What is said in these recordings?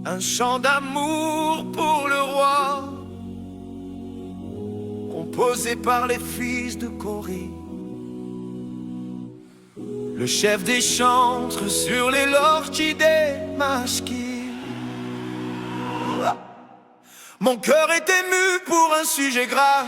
Un chant d'amour pour le roi, composé par les fils de Corée. Le chef des chantres sur les l'orchidée mashki. Mon cœur est ému pour un sujet grave.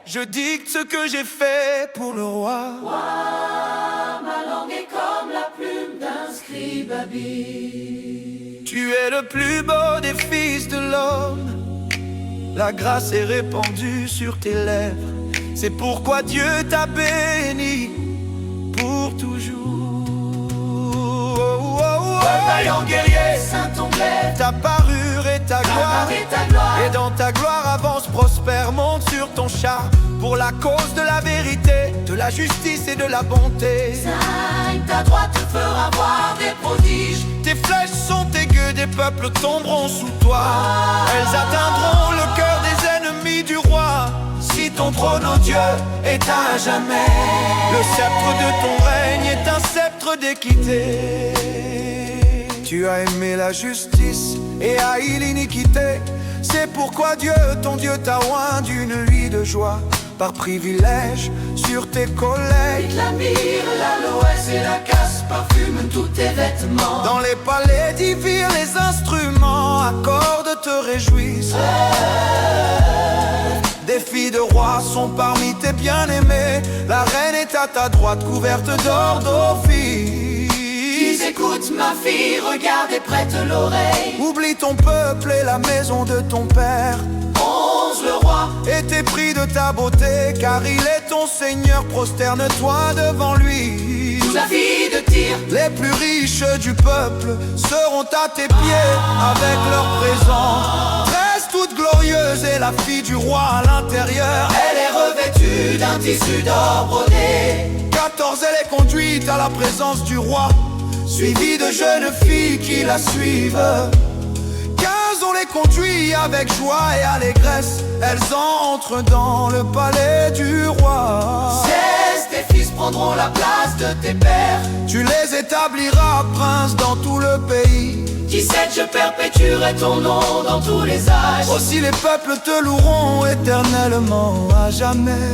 Je dicte ce que j'ai fait pour le roi. Ma langue est comme la plume d'un scribe habile. Tu es le plus beau des fils de l'homme. La grâce est répandue sur tes lèvres. C'est pourquoi Dieu t'a béni pour toujours. Vaillant guerrier, Saint-Onglais, Ta parure et ta gloire, et dans ta gloire avance, prospère, monte sur ton char. Pour la cause de la vérité, de la justice et de la bonté. Sainte, ta droite te fera voir des prodiges. Tes flèches sont aiguës, des peuples tomberont sous toi. Elles atteindront le cœur des ennemis du roi. Si ton trône, ô Dieu, est à jamais, le sceptre de ton règne est un sceptre d'équité. Tu as aimé la justice et haï l'iniquité. C'est pourquoi Dieu, ton Dieu, t'a oint d'une vie de joie. Par privilège sur tes collègues. La myrrhe, l'aloès et la casse parfument tous tes vêtements. Dans les palais divers, les instruments à cordes te réjouissent. Des filles de rois sont parmi tes bien-aimés. La reine est à ta droite, couverte d'or d'office. Écoute ma fille, regarde et prête l'oreille. Oublie ton peuple et la maison de ton père. Onze le roi est épris de ta beauté, car il est ton Seigneur, prosterne-toi devant lui. Toute la vie de Tyr, les plus riches du peuple seront à tes pieds avec leur présent. 13 toute glorieuse et la fille du roi à l'intérieur. Elle est revêtue d'un tissu d'or brodé. 14 elle est conduite à la présence du roi, suivie de jeunes filles qui la suivent. 15 on les conduit avec joie et allégresse. Elles entrent dans le palais du roi. 16 tes fils prendront la place de tes pères. Tu les établiras princes dans tout le pays. 17 je perpétuerai ton nom dans tous les âges. Aussi les peuples te loueront éternellement à jamais.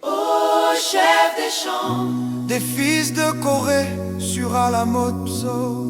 Ô chef des chants, des fils de Corée sur Alamotso.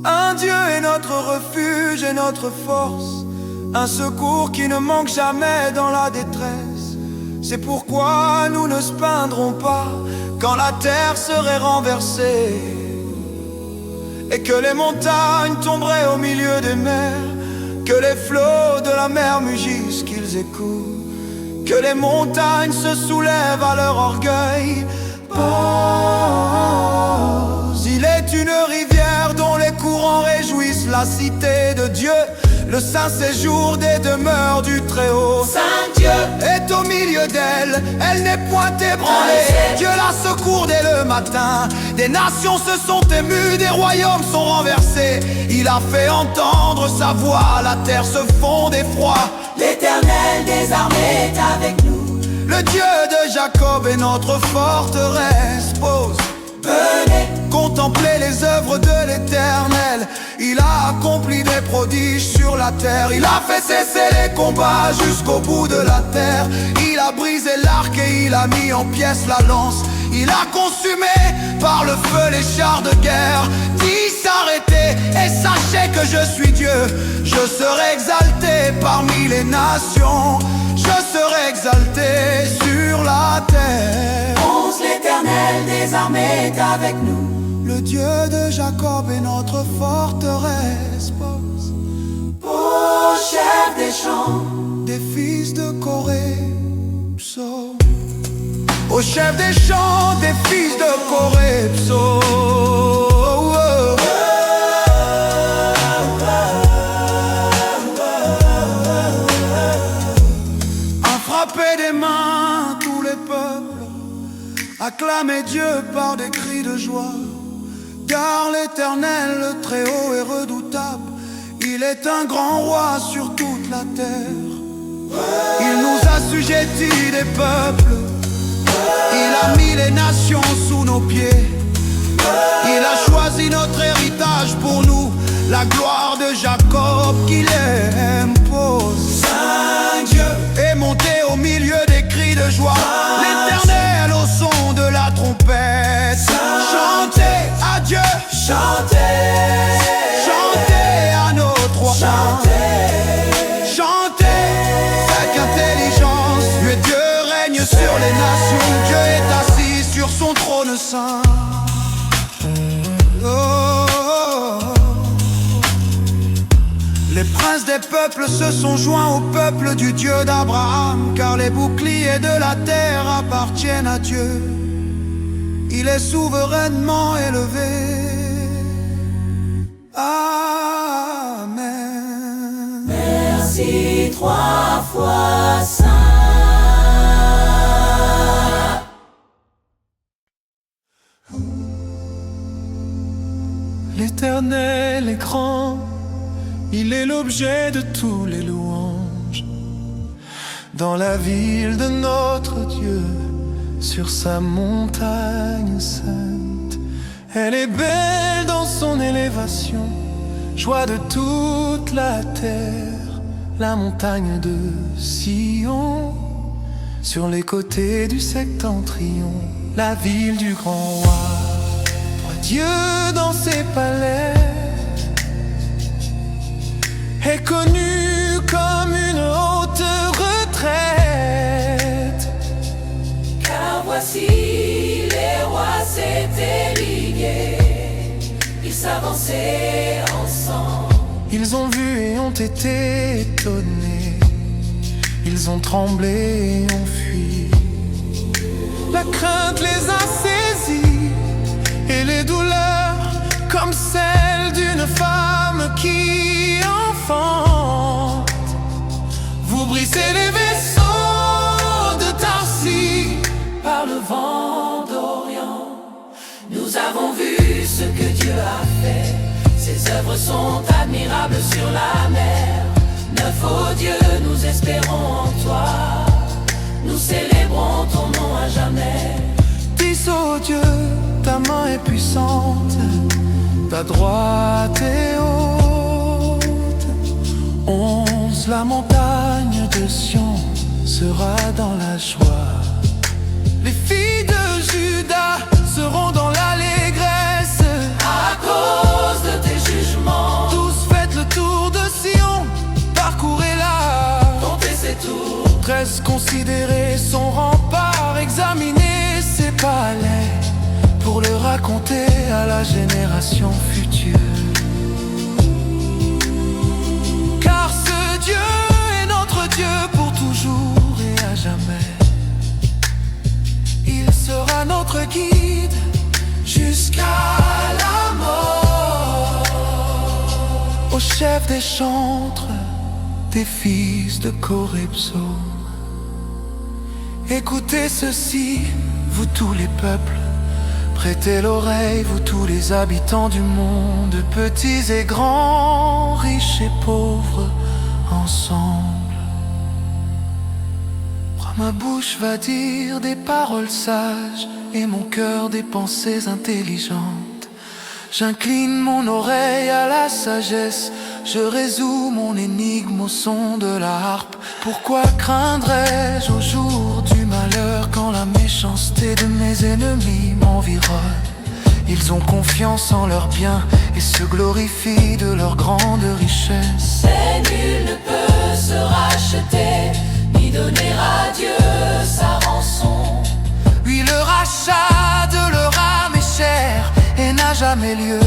Un Dieu est notre refuge et notre force, un secours qui ne manque jamais dans la détresse. C'est pourquoi nous ne se peindrons pas quand la terre serait renversée et que les montagnes tomberaient au milieu des mers, que les flots de la mer mugissent, qu'ils écoutent, que les montagnes se soulèvent à leur orgueil. Pause. Il est une rivière dont les courants réjouissent la cité de Dieu, le saint séjour des demeures du Très-Haut. Saint Dieu est au milieu d'elle, elle n'est point ébranlée. Dieu la secourt dès le matin. Des nations se sont émues, des royaumes sont renversés. Il a fait entendre sa voix, la terre se fond d'effroi. L'Éternel des armées est avec nous. Le Dieu de Jacob est notre forteresse. Pause. Venez contempler les œuvres de l'Éternel. Il a accompli des prodiges sur la terre. Il a fait cesser les combats jusqu'au bout de la terre. Il a brisé l'arc et il a mis en pièces la lance. Il a consumé par le feu les chars de guerre. Dis s'arrêter et sachez que je suis Dieu. Je serai exalté parmi les nations. Je serai exalté sur la terre. L'Éternel des armées est avec nous. Le Dieu de Jacob est notre forteresse. Ô chef des chants, des fils de Corée. Au chef des chants, des fils de Corée. À frapper des mains tous les peuples, acclamez Dieu par des cris de joie. Car l'Éternel, le Très-Haut, est redoutable. Il est un grand roi sur toute la terre. Il nous assujettit des peuples. Il a mis les nations sous nos pieds. Il partage pour nous la gloire de Jacob qu'il impose. Saint Dieu est monté au milieu des cris de joie, l'Éternel au son de la trompette. Chantez à Dieu, chantez, chantez à notre roi, chantez, chantez avec intelligence. Dieu règne sur les nations, Dieu est assis sur son trône saint. Les princes des peuples se sont joints au peuple du Dieu d'Abraham, car les boucliers de la terre appartiennent à Dieu. Il est souverainement élevé. Amen. Merci trois fois saint. L'Éternel est grand, il est l'objet de tous les louanges. Dans la ville de notre Dieu, sur sa montagne sainte, elle est belle dans son élévation, joie de toute la terre, la montagne de Sion. Sur les côtés du septentrion, la ville du grand roi. Dieu dans ses palais est connu comme une haute retraite. Car voici les rois s'étaient ligués, ils s'avançaient ensemble. Ils ont vu et ont été étonnés, ils ont tremblé et ont fui. La crainte les a saisis et les douleurs comme celles d'une femme qui enfante. Vous brisez les vaisseaux de Tarsis par le vent d'Orient. Nous avons vu ce que Dieu a fait, ses œuvres sont admirables sur la mer. Neuf, ô Dieu, nous espérons en toi, nous célébrons ton nom à jamais. 10, ô Dieu, ta main est puissante, ta droite est haute. 11, la montagne de Sion sera dans la joie. Les filles de Juda seront dans l'allégresse à cause de tes jugements. 12, faites le tour de Sion, parcourez-la, comptez ses tours. 13, considérez son rempart, examinez ses palais, pour le raconter à la génération future. Car ce Dieu est notre Dieu pour toujours et à jamais. Il sera notre guide jusqu'à la mort. Au chef des chantres, des fils de Corébso, écoutez ceci, vous tous les peuples. Prêtez l'oreille, vous tous les habitants du monde, petits et grands, riches et pauvres, ensemble. Ma bouche va dire des paroles sages et mon cœur des pensées intelligentes. J'incline mon oreille à la sagesse, je résous mon énigme au son de la harpe. Pourquoi craindrais-je au jour du malheur quand la méchanceté de mes ennemis m'environne? Ils ont confiance en leurs biens et se glorifient de leur grande richesse. Et nul ne peut se racheter, ni donner à Dieu sa rançon. Oui, le rachat de leur âme est cher et n'a jamais lieu.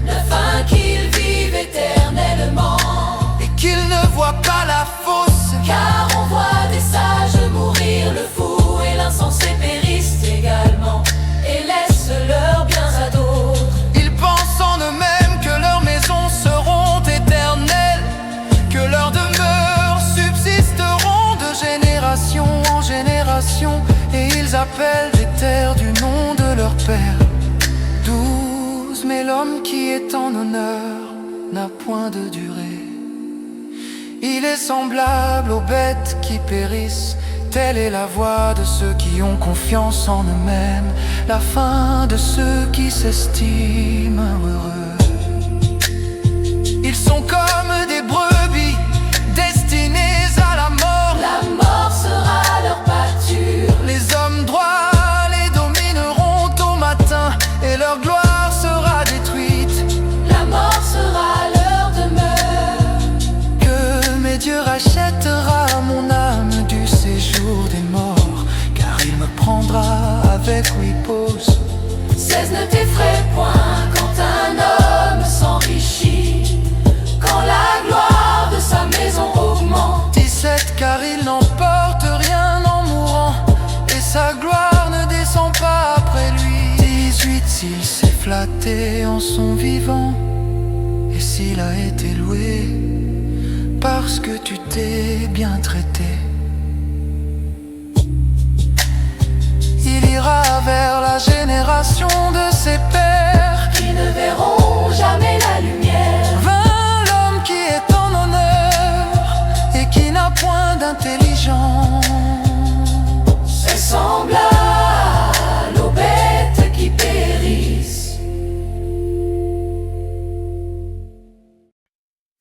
Afin qu'ils vivent éternellement et qu'ils ne voient pas la fausse. Car on voit des sages mourir, le fou et l'insensé périssent également et laissent leurs biens à d'autres. Ils pensent en eux-mêmes que leurs maisons seront éternelles, que leurs demeures subsisteront de génération en génération, et ils appellent les terres du nom de leur père. 12, mais l'homme qui est en honneur n'a point de durée. Il est semblable aux bêtes qui périssent, telle est la voie de ceux qui ont confiance en eux-mêmes. la fin de ceux qui s'estiment heureux. Ils sont comme des brebis destinés à la mort. La mort sera leur pâture. Les hommes droits les domineront au matin et leur gloire sera détruite. La mort sera leur demeure. Que mes dieux rachètera mon âme du séjour des morts, car il me prendra avec Whippos. Cesse, ne t'effraie point quand un homme s'enrichit, quand la gloire de sa maison augmente. 17 car il n'emporte rien en mourant, et sa gloire ne descend pas après lui. 18 s'il s'est flatté en son vivant, et s'il a été loué parce que tu t'es bien traité. Il ira vers la génération de ses pères Qui ne verront jamais la lumière. 20 l'homme qui est en honneur et qui n'a point d'intelligence. C'est semblable aux bêtes qui périssent.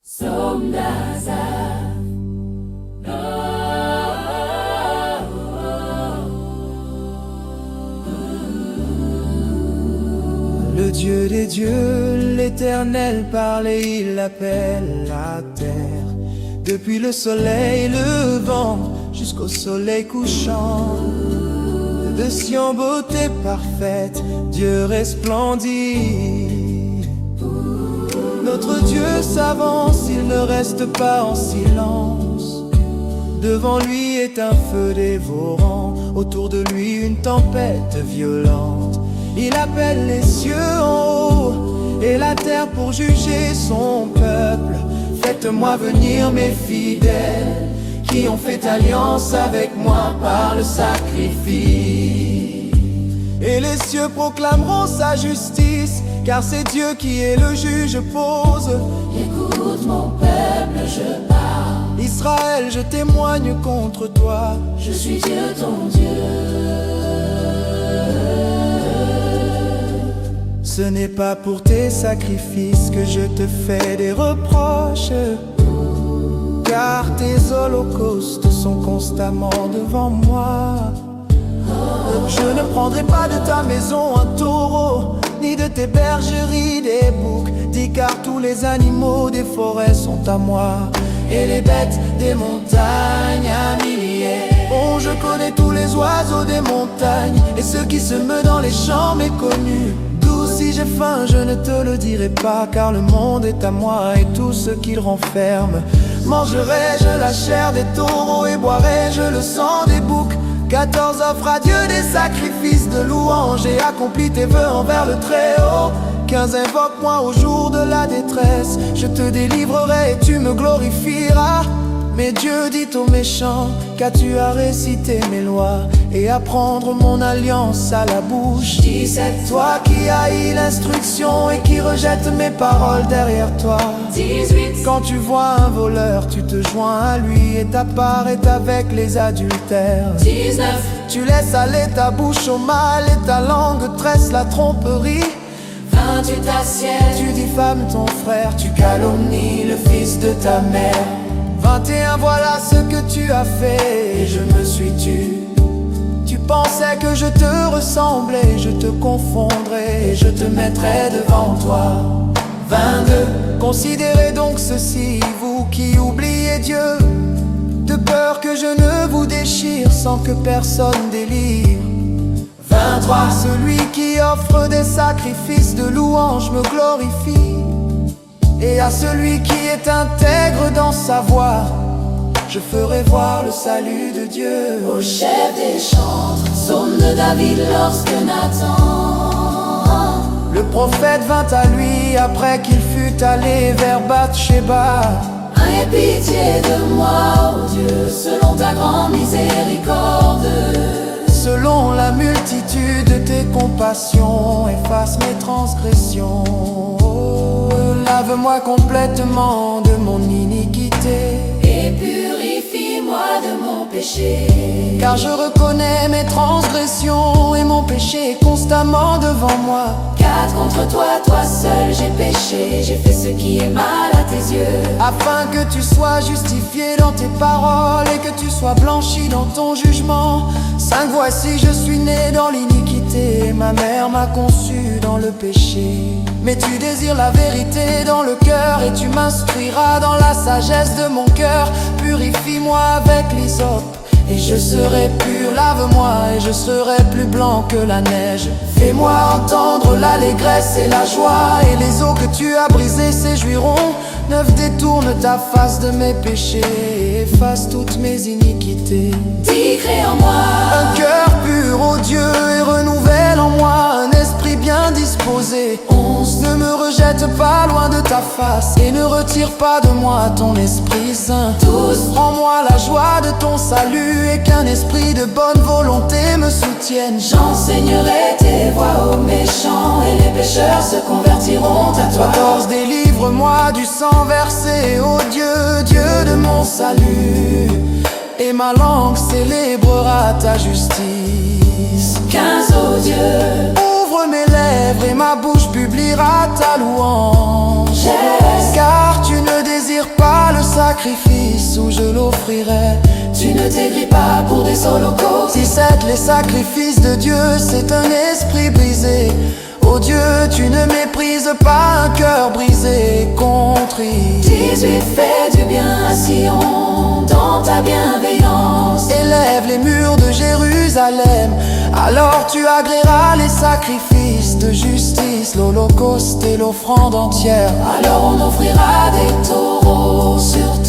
Somme d'Asaph. Le Dieu des dieux, l'Éternel parle et il appelle la terre. Depuis le soleil levant jusqu'au soleil couchant, de Sion beauté parfaite, Dieu resplendit. Notre Dieu s'avance, il ne reste pas en silence. Devant lui est un feu dévorant, autour de lui une tempête violente. Il appelle les cieux en haut et la terre pour juger son peuple. Faites-moi venir mes fidèles qui ont fait alliance avec moi par le sacrifice. Et les cieux proclameront sa justice, car c'est Dieu qui est le juge pose. Écoute mon peuple, je parle. Israël, je témoigne contre toi. Je suis Dieu ton Dieu. Ce n'est pas pour tes sacrifices que je te fais des reproches, car tes holocaustes sont constamment devant moi. Je ne prendrai pas de ta maison un taureau, ni de tes bergeries des boucs. Dis car tous les animaux des forêts sont à moi, et les bêtes des montagnes à milliers. Oh, je connais tous les oiseaux des montagnes, et ceux qui se meuvent dans les champs méconnus. Si j'ai faim, je ne te le dirai pas, car le monde est à moi et tout ce qu'il renferme. Mangerai-je la chair des taureaux et boirai-je le sang des boucs? 14 offre à Dieu des sacrifices de louange et accomplis tes vœux envers le Très-Haut. 15 invoque-moi au jour de la détresse, je te délivrerai et tu me glorifieras. Mais Dieu dit aux méchants, qu'as-tu à réciter mes lois et à prendre mon alliance à la bouche? 17 toi qui haïs l'instruction et qui rejette mes paroles derrière toi. 18 quand tu vois un voleur, tu te joins à lui et ta part est avec les adultères. 19 tu laisses aller ta bouche au mal et ta langue tresse la tromperie. 20 tu t'assieds, tu diffames ton frère, tu calomnies le fils de ta mère. 21 voilà ce que tu as fait et je me suis tu. Tu pensais que je te ressemblais, je te confondrais et je te mettrais devant toi. 22 considérez donc ceci, vous qui oubliez Dieu, de peur que je ne vous déchire sans que personne délire. 23 celui qui offre des sacrifices de louange me glorifie, et à celui qui est intègre dans sa voie, je ferai voir le salut de Dieu. Au chef des chantres, psaume de David lorsque Nathan, le prophète vint à lui après qu'il fut allé vers Bathsheba. aie pitié de moi, ô Dieu, selon ta grande miséricorde. Selon la multitude de tes compassions, efface mes transgressions. Lave-moi complètement de mon iniquité et purifie-moi Délivre-moi de mon péché. Car je reconnais mes transgressions et mon péché est constamment devant moi. Car contre toi, toi seul j'ai péché, j'ai fait ce qui est mal à tes yeux. Afin que tu sois justifié dans tes paroles et que tu sois blanchi dans ton jugement. 5 voici, je suis né dans l'iniquité, ma mère m'a conçu dans le péché. Mais tu désires la vérité dans le cœur et tu m'instruiras dans la sagesse de mon cœur. Purifie-moi avec l'hysope et je serai pur, lave-moi et je serai plus blanc que la neige. Fais-moi entendre l'allégresse et la joie, et les eaux que tu as brisées s'éjouiront. Neuf détourne ta face de mes péchés et efface toutes mes iniquités. Dis, crée en moi un cœur pur, ô Dieu, et renouvelle en moi un esprit bien disposé. 11. Ne me rejette pas loin de ta face et ne retire pas de moi ton Esprit Saint. 12. Rends-moi la joie de ton salut et qu'un esprit de bonne volonté me soutienne. J'enseignerai tes voies aux méchants et les pécheurs se convertiront à toi. 14. Délivre-moi du sang versé, ô Dieu, Dieu de mon salut, et ma langue célébrera ta justice. 15. Ô Dieu, ouvre mes lèvres et ma bouche publiera ta louange. Car tu ne désires pas le sacrifice où je l'offrirai. tu ne t'aigris pas pour des holocaustes. 17. Les sacrifices de Dieu, c'est un esprit brisé. Ô Dieu, tu ne méprises pas un cœur brisé et contrit. 18. Fais du bien à Sion dans ta bienveillance. Élève les murs de Jérusalem, alors tu agréeras les sacrifices de justice, l'holocauste et l'offrande entière. Alors on offrira des taureaux sur